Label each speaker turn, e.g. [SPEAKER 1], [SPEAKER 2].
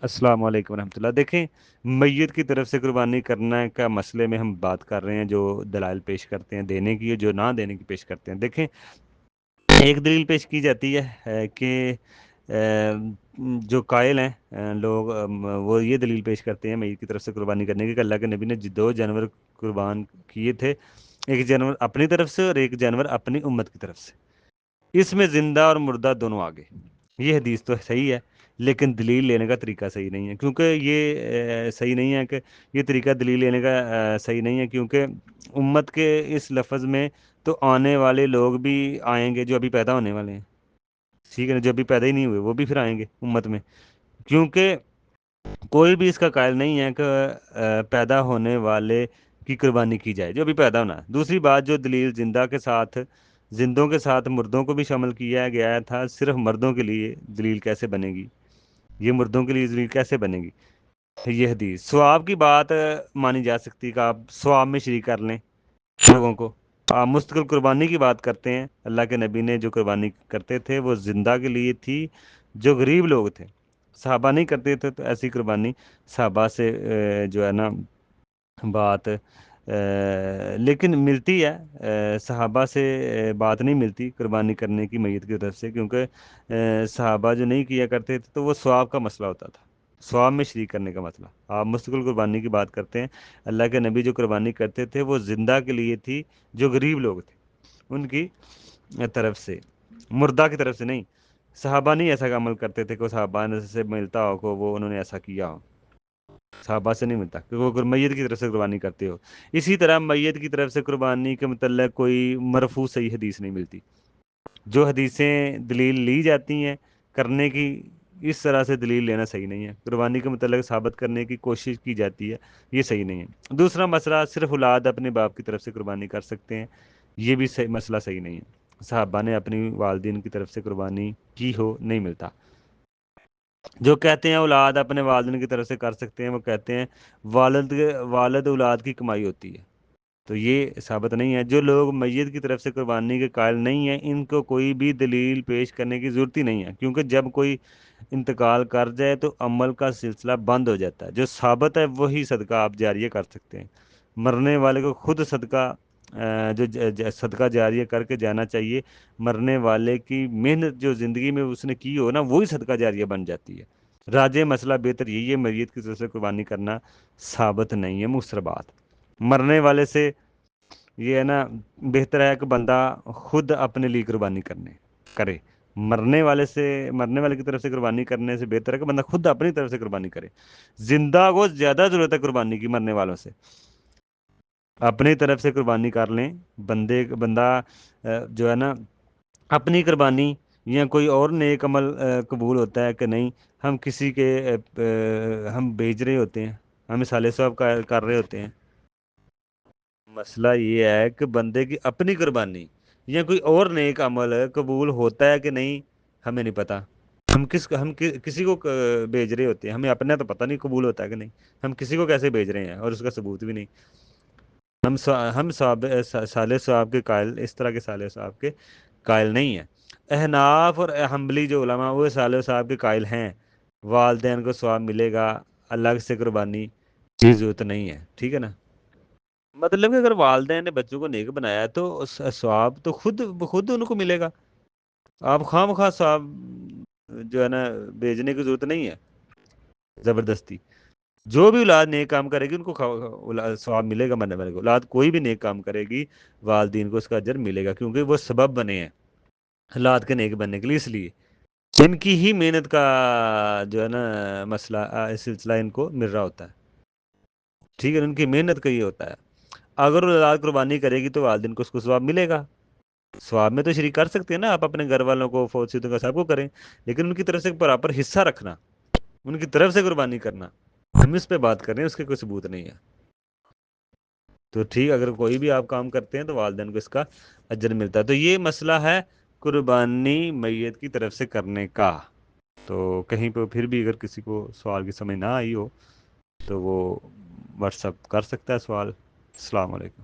[SPEAKER 1] السلام علیکم ورحمۃ اللہ۔ دیکھیں، میت کی طرف سے قربانی کرنا کا مسئلے میں ہم بات کر رہے ہیں، جو دلائل پیش کرتے ہیں دینے کی، جو نہ دینے کی پیش کرتے ہیں۔ دیکھیں، ایک دلیل پیش کی جاتی ہے کہ جو قائل ہیں لوگ، وہ یہ دلیل پیش کرتے ہیں میت کی طرف سے قربانی کرنے کی کہ اللہ کے نبی نے دو جانور قربان کیے تھے، ایک جانور اپنی طرف سے اور ایک جانور اپنی امت کی طرف سے، اس میں زندہ اور مردہ دونوں آگے۔ یہ حدیث تو صحیح ہے، لیکن دلیل لینے کا طریقہ صحیح نہیں ہے، کیونکہ یہ صحیح نہیں ہے کہ یہ طریقہ دلیل لینے کا صحیح نہیں ہے، کیونکہ امت کے اس لفظ میں تو آنے والے لوگ بھی آئیں گے جو ابھی پیدا ہونے والے ہیں، ٹھیک ہے نا، جو ابھی پیدا ہی نہیں ہوئے وہ بھی پھر آئیں گے امت میں، کیونکہ کوئی بھی اس کا قائل نہیں ہے کہ پیدا ہونے والے کی قربانی کی جائے جو ابھی پیدا ہونا ہے۔ دوسری بات، جو دلیل زندوں کے ساتھ مردوں کو بھی شامل کیا گیا تھا، صرف مردوں کے لیے دلیل کیسے بنے گی؟ یہ مردوں کے لیے دلیل کیسے بنے گی؟ یہ حدیث ثواب کی بات مانی جا سکتی ہے کہ آپ ثواب میں شریک کر لیں لوگوں کو۔ آپ مستقل قربانی کی بات کرتے ہیں، اللہ کے نبی نے جو قربانی کرتے تھے وہ زندہ کے لیے تھی، جو غریب لوگ تھے، صحابہ نہیں کرتے تھے، تو ایسی قربانی صحابہ سے جو ہے نا بات لیکن ملتی ہے، صحابہ سے بات نہیں ملتی قربانی کرنے کی میت کی طرف سے، کیونکہ صحابہ جو نہیں کیا کرتے تھے تو وہ ثواب کا مسئلہ ہوتا تھا، ثواب میں شریک کرنے کا مسئلہ۔ آپ مستقل قربانی کی بات کرتے ہیں، اللہ کے نبی جو قربانی کرتے تھے وہ زندہ کے لیے تھی، جو غریب لوگ تھے ان کی طرف سے، مردہ کی طرف سے نہیں۔ صحابہ نہیں ایسا عمل کرتے تھے کہ صحابہ سے ملتا ہو کو وہ انہوں نے ایسا کیا ہو، صحابہ سے نہیں ملتا، کیونکہ وہ میت کی طرف سے قربانی کرتے ہو۔ اسی طرح میت کی طرف سے قربانی کے متعلق کوئی مرفوع صحیح حدیث نہیں ملتی۔ جو حدیثیں دلیل لی جاتی ہیں کرنے کی، اس طرح سے دلیل لینا صحیح نہیں ہے، قربانی کے متعلق ثابت کرنے کی کوشش کی جاتی ہے، یہ صحیح نہیں ہے۔ دوسرا مسئلہ، صرف اولاد اپنے باپ کی طرف سے قربانی کر سکتے ہیں، یہ بھی مسئلہ صحیح نہیں ہے، صحابہ نے اپنی والدین کی طرف سے قربانی کی ہو نہیں ملتا۔ جو کہتے ہیں اولاد اپنے والدین کی طرف سے کر سکتے ہیں، وہ کہتے ہیں والد اولاد کی کمائی ہوتی ہے، تو یہ ثابت نہیں ہے۔ جو لوگ میت کی طرف سے قربانی کے قائل نہیں ہیں، ان کو کوئی بھی دلیل پیش کرنے کی ضرورت ہی نہیں ہے، کیونکہ جب کوئی انتقال کر جائے تو عمل کا سلسلہ بند ہو جاتا ہے۔ جو ثابت ہے وہی صدقہ آپ جاریہ کر سکتے ہیں۔ مرنے والے کو خود صدقہ صدقہ جاریہ کر کے جانا چاہیے، مرنے والے کی محنت جو زندگی میں اس نے کی ہو نا، وہی صدقہ جاریہ بن جاتی ہے۔ راجع مسئلہ بہتر یہی ہے، میت کی طرف سے قربانی کرنا ثابت نہیں ہے، مؤثر بات۔ مرنے والے سے یہ ہے نا، بہتر ہے کہ بندہ خود اپنے لیے قربانی کرے۔ مرنے والے کی طرف سے قربانی کرنے سے بہتر ہے کہ بندہ خود اپنی طرف سے قربانی کرے۔ زندہ کو زیادہ ضرورت ہے قربانی کی مرنے والوں سے، اپنی طرف سے قربانی کر لیں۔ بندہ جو ہے نا اپنی قربانی یا کوئی اور نیک عمل قبول ہوتا ہے کہ نہیں، ہم کسی کے ہم بھیج رہے ہوتے ہیں، ہم صالح ثواب کر رہے ہوتے ہیں۔ مسئلہ یہ ہے کہ بندے کی اپنی قربانی یا کوئی اور نیک عمل قبول ہوتا ہے کہ نہیں، ہمیں نہیں پتا۔ ہم کسی کو بھیج رہے ہوتے ہیں، ہمیں اپنا تو پتہ نہیں قبول ہوتا ہے کہ نہیں، ہم کسی کو کیسے بھیج رہے ہیں اور اس کا ثبوت بھی نہیں۔ ہم صالح ثواب کے قائل، اس طرح کے صالح ثواب کے قائل نہیں ہیں۔ احناف اور حنبلی جو علماء وہ صالح ثواب کے قائل ہیں، والدین کو ثواب ملے گا، الگ سے قربانی کی ضرورت نہیں ہے، ٹھیک ہے نا۔ مطلب کہ اگر والدین نے بچوں کو نیک بنایا ہے تو ثواب تو خود ان کو ملے گا، آپ خواہ مخواہ ثواب جو ہے نا بھیجنے کی ضرورت نہیں ہے زبردستی۔ جو بھی اولاد نیک کام کرے گی ان کو ثواب ملے گا، مرنے والے کو اولاد کوئی بھی نیک کام کرے گی والدین کو اس کا اجر ملے گا، کیونکہ وہ سبب بنے ہیں اولاد کے نیک بننے کے لیے، اس لیے ان کی ہی محنت کا جو ہے نا مسئلہ سلسلہ ان کو مل رہا ہوتا ہے، ٹھیک ہے، ان کی محنت کا یہ ہوتا ہے۔ اگر اولاد قربانی کرے گی تو والدین کو اس کو ثواب ملے گا، ثواب میں تو شریک کر سکتے ہیں نا آپ اپنے گھر والوں کو، فوت شدہ کا سب کو کریں، لیکن ان کی طرف سے پراپر حصہ رکھنا، ان کی طرف سے قربانی کرنا، ہم اس پہ بات کر رہے ہیں، اس کے کوئی ثبوت نہیں ہے۔ تو ٹھیک، اگر کوئی بھی آپ کام کرتے ہیں تو والدین کو اس کا اجر ملتا ہے۔ تو یہ مسئلہ ہے قربانی میت کی طرف سے کرنے کا۔ تو کہیں پہ پھر بھی اگر کسی کو سوال کی سمجھ نہ آئی ہو تو وہ واٹس اپ کر سکتا ہے سوال۔ السلام علیکم۔